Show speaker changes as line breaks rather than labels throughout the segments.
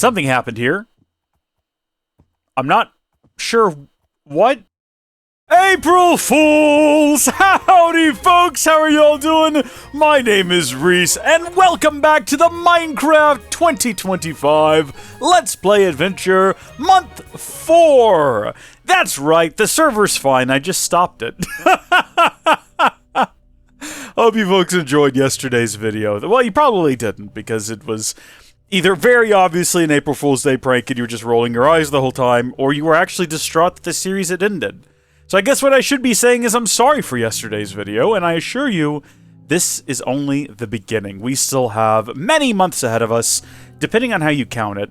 Something happened here. I'm not sure what. April Fools! Howdy, folks! How are y'all doing? My name is Reese, and welcome back to the Minecraft 2025 Let's Play Adventure Month 4! That's right, the server's fine, I just stopped it. Hope you folks enjoyed yesterday's video. Well, you probably didn't, because it was either very obviously an April Fool's Day prank and you were just rolling your eyes the whole time, or you were actually distraught that the series had ended. So I guess what I should be saying is I'm sorry for yesterday's video, and I assure you, this is only the beginning. We still have many months ahead of us, depending on how you count it.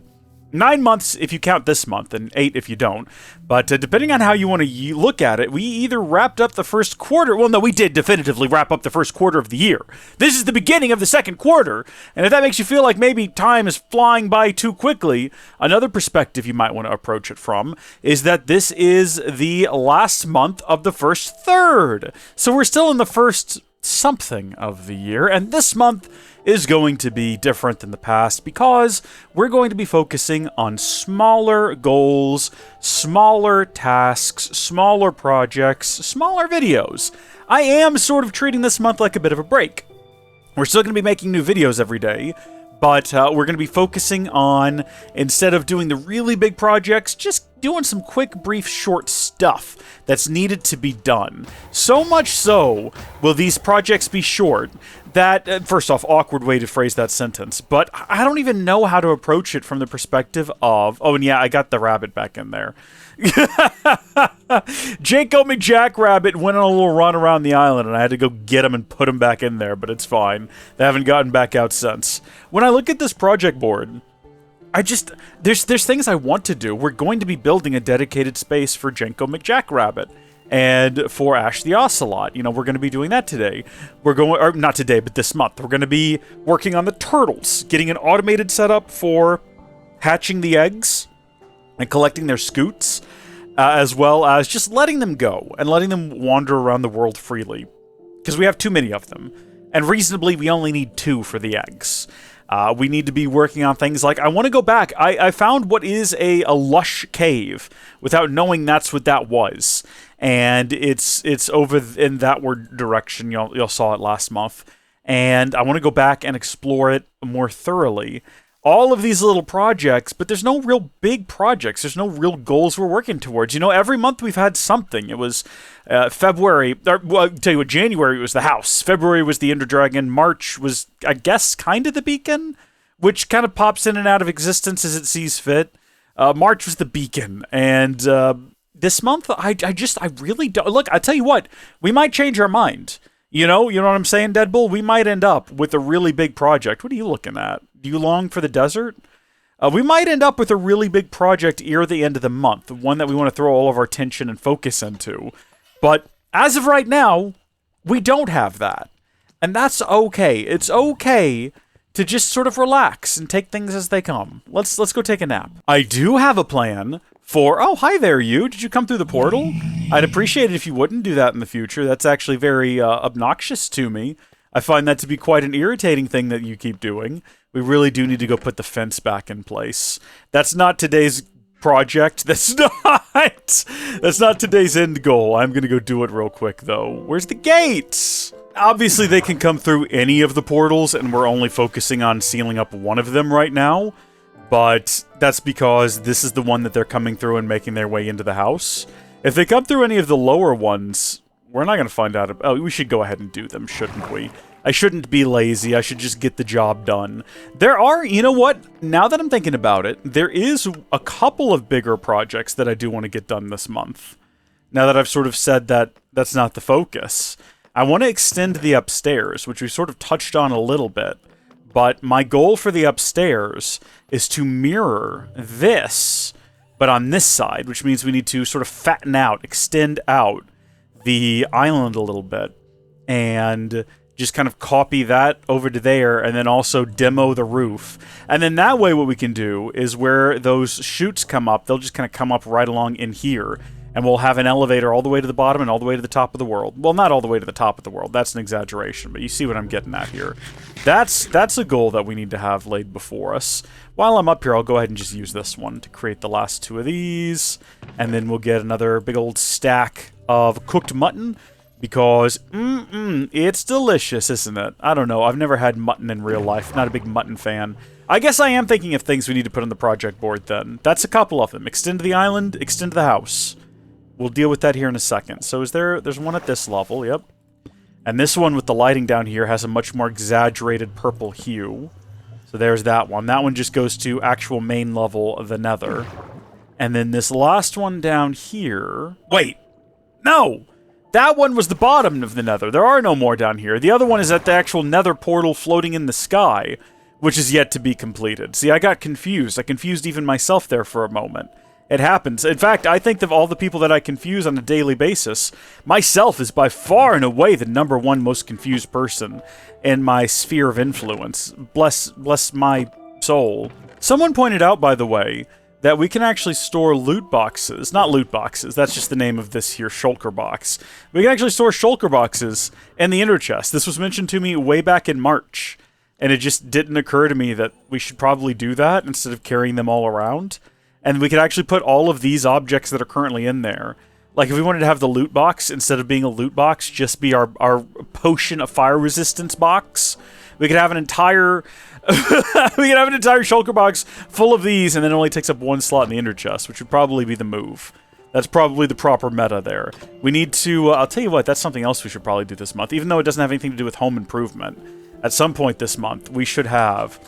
9 months if you count this month, and 8 if you don't. But depending on how you want to look at it, we either wrapped up the first quarter. Well, no, we did definitively wrap up the first quarter of the year. This is the beginning of the second quarter. And if that makes you feel like maybe time is flying by too quickly, another perspective you might want to approach it from is that this is the last month of the first third. So we're still in the first something of the year, and this month is going to be different than the past because we're going to be focusing on smaller goals, smaller tasks, smaller projects, smaller videos. I am sort of treating this month like a bit of a break. We're still going to be making new videos every day, but we're going to be focusing on, instead of doing the really big projects, just doing some quick, brief, short stuff that's needed to be done. So much so will these projects be short that, first off, awkward way to phrase that sentence, but I don't even know how to approach it from the perspective of, oh, and yeah, I got the rabbit back in there. Jacob McJackrabbit went on a little run around the island, and I had to go get him and put him back in there, but it's fine. They haven't gotten back out since. When I look at this project board, there's things I want to do. We're going to be building a dedicated space for Jenko McJackrabbit and for Ash the Ocelot. You know, we're going to be doing that today. Or not today, but this month. We're going to be working on the turtles, getting an automated setup for hatching the eggs and collecting their scoots, as well as just letting them go and letting them wander around the world freely. Because we have too many of them. And reasonably, we only need 2 for the eggs. We need to be working on things like, I want to go back. I found what is a lush cave without knowing that's what that was. And it's over in that direction. Y'all saw it last month. And I want to go back and explore it more thoroughly. All of these little projects, but there's no real big projects. There's no real goals we're working towards. You know, every month we've had something. It was February, well, I'll tell you what, January was the house. February was the Ender Dragon. March was, I guess, kind of the beacon, which kind of pops in and out of existence as it sees fit. March was the beacon. And this month, I really don't. Look, I tell you what, we might change our mind. You know what I'm saying, Deadbull? We might end up with a really big project. What are you looking at? Do you long for the desert? We might end up with a really big project near the end of the month, one that we want to throw all of our attention and focus into. But as of right now, we don't have that. And that's okay. It's okay to just sort of relax and take things as they come. Let's go take a nap. I do have a plan for... Oh, hi there, you. Did you come through the portal? I'd appreciate it if you wouldn't do that in the future. That's actually very obnoxious to me. I find that to be quite an irritating thing that you keep doing. We really do need to go put the fence back in place. That's not today's project. That's not today's end goal. I'm going to go do it real quick, though. Where's the gates? Obviously, they can come through any of the portals, and we're only focusing on sealing up one of them right now. But that's because this is the one that they're coming through and making their way into the house. If they come through any of the lower ones, we're not going to find out. Oh, we should go ahead and do them, shouldn't we? I shouldn't be lazy. I should just get the job done. There are, you know what? Now that I'm thinking about it, there is a couple of bigger projects that I do want to get done this month. Now that I've sort of said that that's not the focus. I want to extend the upstairs, which we sort of touched on a little bit. But my goal for the upstairs is to mirror this, but on this side, which means we need to sort of fatten out, extend out the island a little bit, and just kind of copy that over to there, and then also demo the roof. And then that way what we can do is where those chutes come up, they'll just kind of come up right along in here. and we'll have an elevator all the way to the bottom and all the way to the top of the world. Well, not all the way to the top of the world. That's an exaggeration, but you see what I'm getting at here. That's a goal that we need to have laid before us. While I'm up here, I'll go ahead and just use this one to create the last 2 of these, and then we'll get another big old stack of cooked mutton, because, it's delicious, isn't it? I don't know, I've never had mutton in real life, not a big mutton fan. I guess I am thinking of things we need to put on the project board then. That's a couple of them. Extend to the island, extend to the house. We'll deal with that here in a second. So there's one at this level, yep. And this one with the lighting down here has a much more exaggerated purple hue. So there's that one. That one just goes to actual main level of the Nether. And then this last one down here... Wait! No! That one was the bottom of the Nether. There are no more down here. The other one is at the actual Nether portal floating in the sky, which is yet to be completed. See, I got confused. I confused even myself there for a moment. It happens. In fact, I think of all the people that I confuse on a daily basis, myself is by far and away the #1 most confused person in my sphere of influence. Bless my soul. Someone pointed out, by the way, that we can actually store loot boxes. Not loot boxes, that's just the name of this here shulker box. We can actually store shulker boxes in the inner chest. This was mentioned to me way back in March, and it just didn't occur to me that we should probably do that instead of carrying them all around. And we could actually put all of these objects that are currently in there. Like, if we wanted to have the loot box, instead of being a loot box, just be our potion of fire resistance box, we could have an entire... we could have an entire shulker box full of these, and then it only takes up 1 slot in the inner chest, which would probably be the move. That's probably the proper meta there. We need to... I'll tell you what, that's something else we should probably do this month, even though it doesn't have anything to do with home improvement. At some point this month, we should have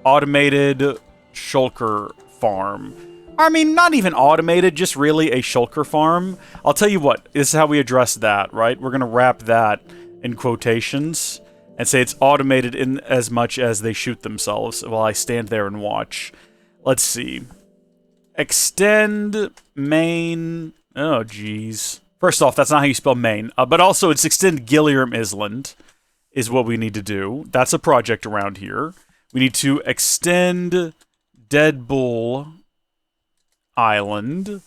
automated shulker farm. I mean, not even automated, just really a shulker farm. I'll tell you what, this is how we address that, right? We're going to wrap that in quotations and say it's automated in as much as they shoot themselves while I stand there and watch. Let's see. Extend main... Oh, jeez. First off, that's not how you spell main. But also, it's extend Gilliam Island is what we need to do. That's a project around here. We need to extend Dead Bull Island,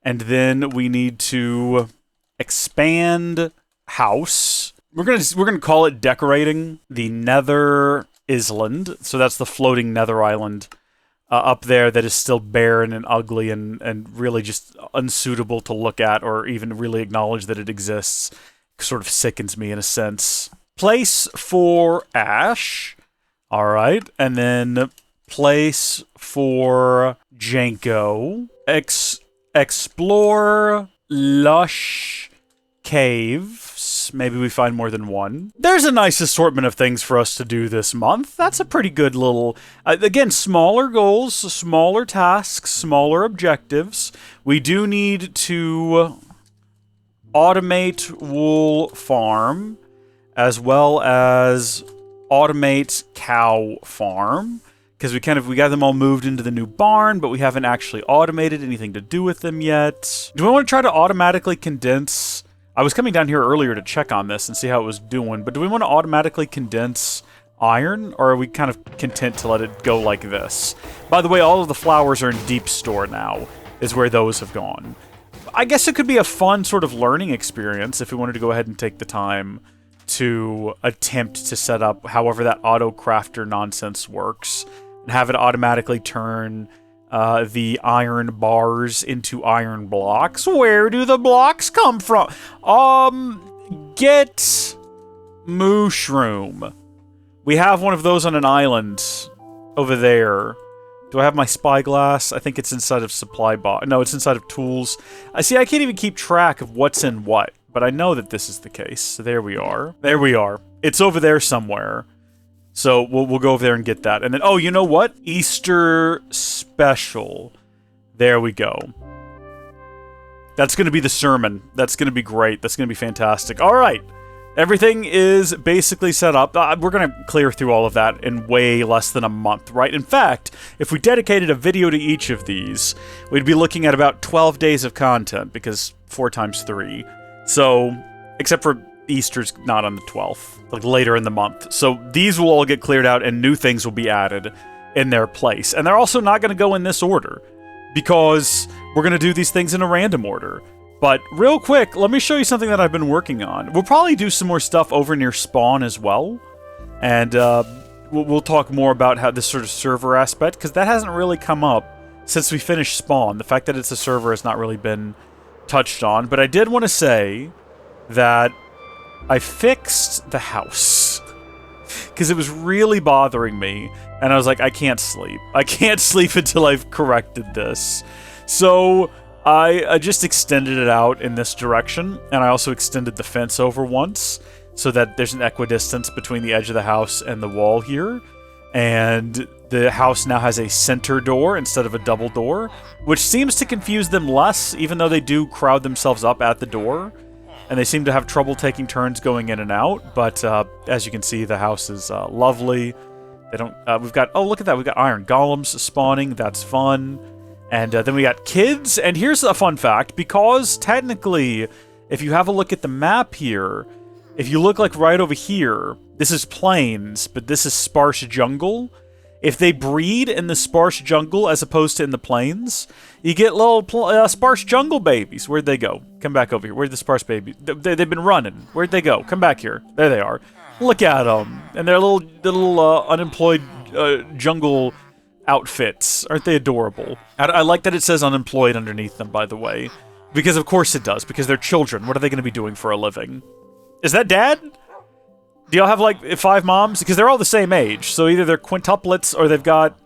and then we need to expand house. We're gonna call it decorating the Nether Island. So that's the floating Nether Island up there that is still barren and ugly and really just unsuitable to look at or even really acknowledge that it exists. Sort of sickens me in a sense. Place for Ash. All right, and then place for Janko. Explore lush caves. Maybe we find more than one. There's a nice assortment of things for us to do this month. That's a pretty good little... again, smaller goals, smaller tasks, smaller objectives. We do need to automate wool farm, as well as automate cow farm. Because we got them all moved into the new barn, but we haven't actually automated anything to do with them yet. Do we want to try to automatically condense... I was coming down here earlier to check on this and see how it was doing, but do we want to automatically condense iron, or are we kind of content to let it go like this? By the way, all of the flowers are in deep store now, is where those have gone. I guess it could be a fun sort of learning experience if we wanted to go ahead and take the time to attempt to set up however that auto-crafter nonsense works, and have it automatically turn the iron bars into iron blocks. Where do the blocks come from? Get mushroom. We have one of those on an island over there. Do I have my spyglass? I think it's inside of supply box. No, it's inside of tools. I see, I can't even keep track of what's in what, but I know that this is the case. So there we are. There we are. It's over there somewhere. So we'll go over there and get that. And then, oh, you know what? Easter special. There we go. That's going to be the sermon. That's going to be great. That's going to be fantastic. All right. Everything is basically set up. We're going to clear through all of that in way less than a month, right? In fact, if we dedicated a video to each of these, we'd be looking at about 12 days of content, because 4 times 3. So, except for Easter's not on the 12th, like later in the month. So these will all get cleared out and new things will be added in their place. And they're also not going to go in this order, because we're going to do these things in a random order. But real quick, let me show you something that I've been working on. We'll probably do some more stuff over near spawn as well. And we'll talk more about how this sort of server aspect, because that hasn't really come up since we finished spawn. The fact that it's a server has not really been touched on. But I did want to say that I fixed the house. Because it was really bothering me. And I was like, I can't sleep. I can't sleep until I've corrected this. So I just extended it out in this direction, and I also extended the fence over once, so that there's an equidistance between the edge of the house and the wall here. And the house now has a center door instead of a double door, which seems to confuse them less, even though they do crowd themselves up at the door. And they seem to have trouble taking turns going in and out, but as you can see, the house is lovely. They don't. We've got. Oh, look at that! We've got iron golems spawning. That's fun. And then we got kids. And here's a fun fact: because technically, if you have a look at the map here, if you look like right over here, this is plains, but this is sparse jungle. If they breed in the sparse jungle as opposed to in the plains, you get little sparse jungle babies. Where'd they go? Come back over here. Where'd the sparse babies? They've been running. Where'd they go? Come back here. There they are. Look at them. And they're little unemployed jungle outfits. Aren't they adorable? I like that it says unemployed underneath them, by the way. Because of course it does, because they're children. What are they going to be doing for a living? Is that Dad? Do y'all have, like, 5 moms? Because they're all the same age. So either they're quintuplets or they've got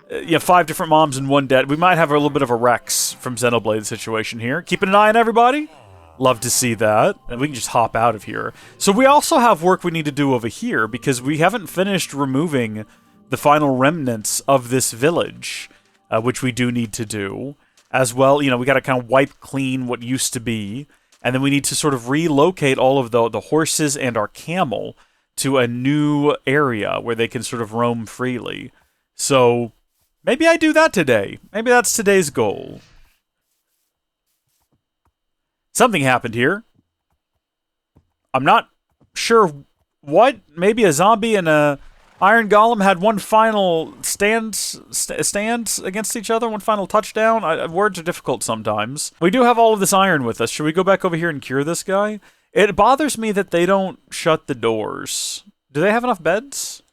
5 different moms and 1 dad. We might have a little bit of a Rex from Xenoblade situation here. Keeping an eye on everybody? Love to see that. And we can just hop out of here. So we also have work we need to do over here, because we haven't finished removing the final remnants of this village, which we do need to do. As well, we got to kind of wipe clean what used to be. And then we need to sort of relocate all of the horses and our camel to a new area where they can sort of roam freely. So maybe I do that today. Maybe that's today's goal. Something happened here. I'm not sure what. Maybe a zombie and a iron golem had one final stand against each other, one final touchdown. Words are difficult sometimes. We do have all of this iron with us. Should we go back over here and cure this guy? It bothers me that they don't shut the doors. Do they have enough beds?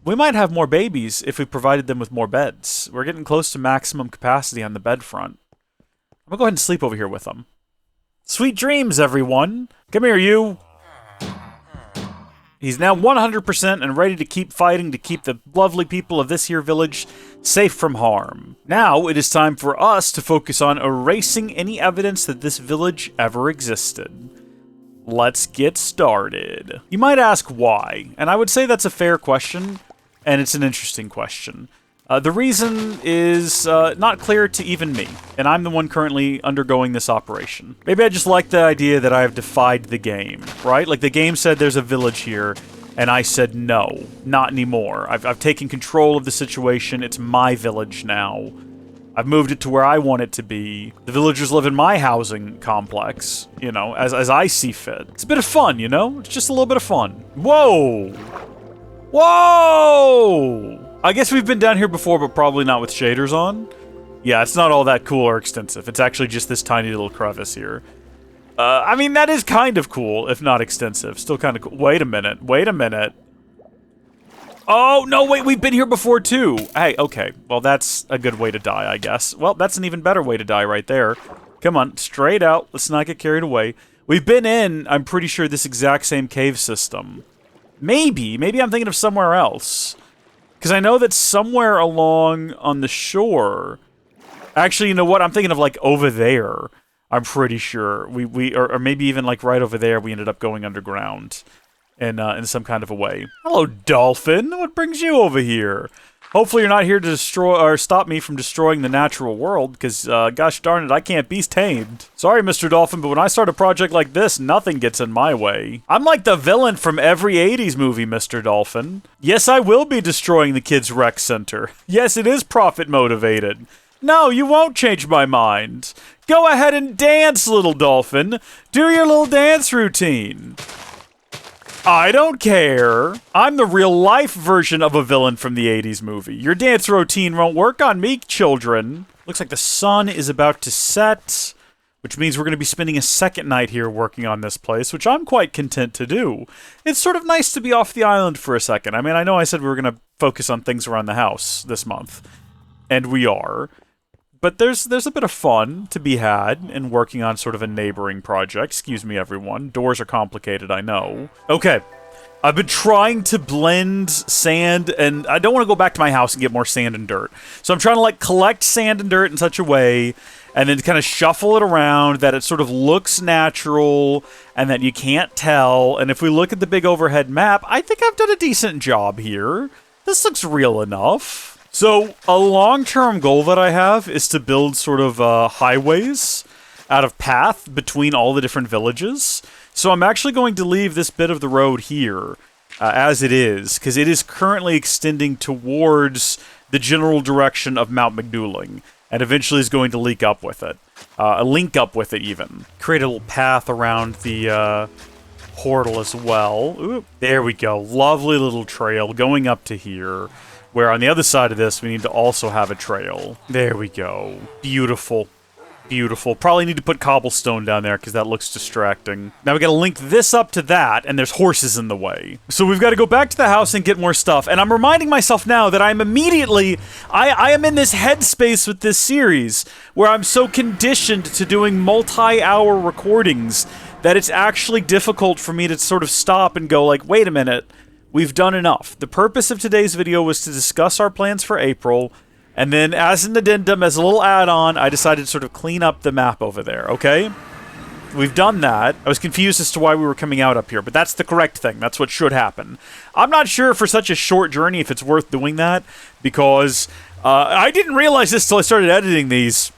We might have more babies if we provided them with more beds. We're getting close to maximum capacity on the bed front. I'm gonna go ahead and sleep over here with them. Sweet dreams, everyone. Come here, you. He's now 100% and ready to keep fighting to keep the lovely people of this here village safe from harm. Now it is time for us to focus on erasing any evidence that this village ever existed. Let's get started. You might ask why, and I would say that's a fair question, and it's an interesting question. The reason is not clear to even me, and I'm the one currently undergoing this operation. Maybe I just like the idea that I have defied the game, right? Like, the game said there's a village here, and I said no, not anymore. I've taken control of the situation. It's my village now. I've moved it to where I want it to be. The villagers live in my housing complex, as I see fit. It's a bit of fun, It's just a little bit of fun. Whoa! Whoa! I guess we've been down here before, but probably not with shaders on. Yeah, it's not all that cool or extensive. It's actually just this tiny little crevice here. I mean, that is kind of cool, if not extensive. Still kind of cool. Wait a minute. Wait a minute. Oh, no, wait, we've been here before, too. Hey, okay. Well, that's a good way to die, I guess. Well, that's an even better way to die right there. Come on, straight out. Let's not get carried away. We've been in, I'm pretty sure, this exact same cave system. Maybe I'm thinking of somewhere else. Because I know that somewhere along on the shore... Actually, you know what? I'm thinking of, like, over there. I'm pretty sure. Or maybe even, like, right over there, we ended up going underground. In some kind of a way. Hello, Dolphin. What brings you over here? Hopefully you're not here to destroy or stop me from destroying the natural world, because, gosh darn it, I can't be tamed. Sorry, Mr. Dolphin, but when I start a project like this, nothing gets in my way. I'm like the villain from every 80s movie, Mr. Dolphin. Yes, I will be destroying the kids' rec center. Yes, it is profit-motivated. No, you won't change my mind. Go ahead and dance, little Dolphin. Do your little dance routine. I don't care. I'm the real-life version of a villain from the 80s movie. Your dance routine won't work on me, children. Looks like the sun is about to set. which means we're going to be spending a second night here working on this place, which I'm quite content to do. It's sort of nice to be off the island for a second. I mean, I know I said we were going to focus on things around the house this month, and we are. But there's a bit of fun to be had in working on sort of a neighboring project. Excuse me, everyone. Doors are complicated, I know. Okay. I've been trying to blend sand, and I don't want to go back to my house and get more sand and dirt. So I'm trying to, like, collect sand and dirt in such a way, and then kind of shuffle it around that it sort of looks natural, and that you can't tell. And if we look at the big overhead map, I think I've done a decent job here. This looks real enough. So, a long-term goal that I have is to build sort of highways out of path between all the different villages. So I'm actually going to leave this bit of the road here as it is, because it is currently extending towards the general direction of Mount McDouling, and eventually is going to link up with it even. Create a little path around the portal as well. Ooh, there we go. Lovely little trail going up to here. Where on the other side of this, we need to also have a trail. There we go. Beautiful. Beautiful. Probably need to put cobblestone down there because that looks distracting. Now we gotta link this up to that, and there's horses in the way. So we've got to go back to the house and get more stuff. And I'm reminding myself now that I'm immediately... I am in this headspace with this series where I'm so conditioned to doing multi-hour recordings that it's actually difficult for me to sort of stop and go like, wait a minute. We've done enough. The purpose of today's video was to discuss our plans for April, and then as an addendum, as a little add-on, I decided to sort of clean up the map over there, okay? We've done that. I was confused as to why we were coming out up here, but that's the correct thing. That's what should happen. I'm not sure for such a short journey if it's worth doing that, because I didn't realize this till I started editing these.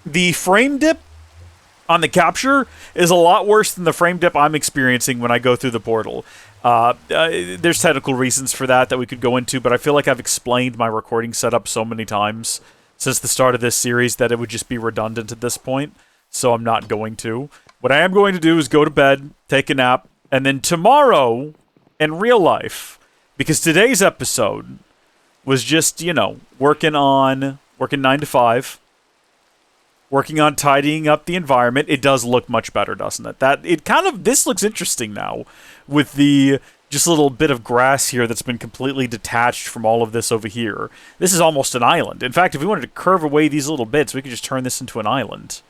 The frame dip on the capture is a lot worse than the frame dip I'm experiencing when I go through the portal. There's technical reasons for that we could go into, but I feel like I've explained my recording setup so many times since the start of this series that it would just be redundant at this point, so I'm not going to. What I am going to do is go to bed, take a nap, and then tomorrow, in real life, because today's episode was just, you know, working 9 to 5, working on tidying up the environment. It does look much better, doesn't it? This looks interesting now, with the just a little bit of grass here that's been completely detached from all of this over here. This is almost an island. In fact, if we wanted to curve away these little bits, we could just turn this into an island.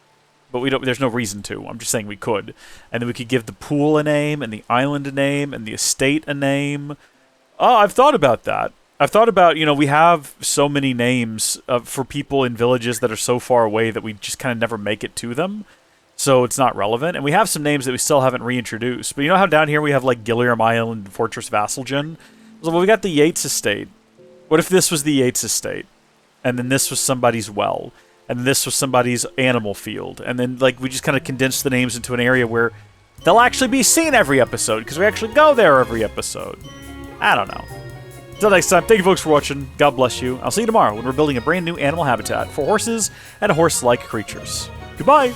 But we don't. There's no reason to. I'm just saying we could. And then we could give the pool a name, and the island a name, and the estate a name. Oh, I've thought about that. I've thought about, you know, we have so many names for people in villages that are so far away that we just kind of never make it to them. So it's not relevant. And we have some names that we still haven't reintroduced. But you know how down here we have, like, Gilliam Island and Fortress Vasselgen? So, well, we got the Yates Estate. What if this was the Yates Estate? And then this was somebody's well. And then this was somebody's animal field. And then, like, we just kind of condensed the names into an area where they'll actually be seen every episode, because we actually go there every episode. I don't know. Until next time, thank you folks for watching. God bless you. I'll see you tomorrow when we're building a brand new animal habitat for horses and horse-like creatures. Goodbye!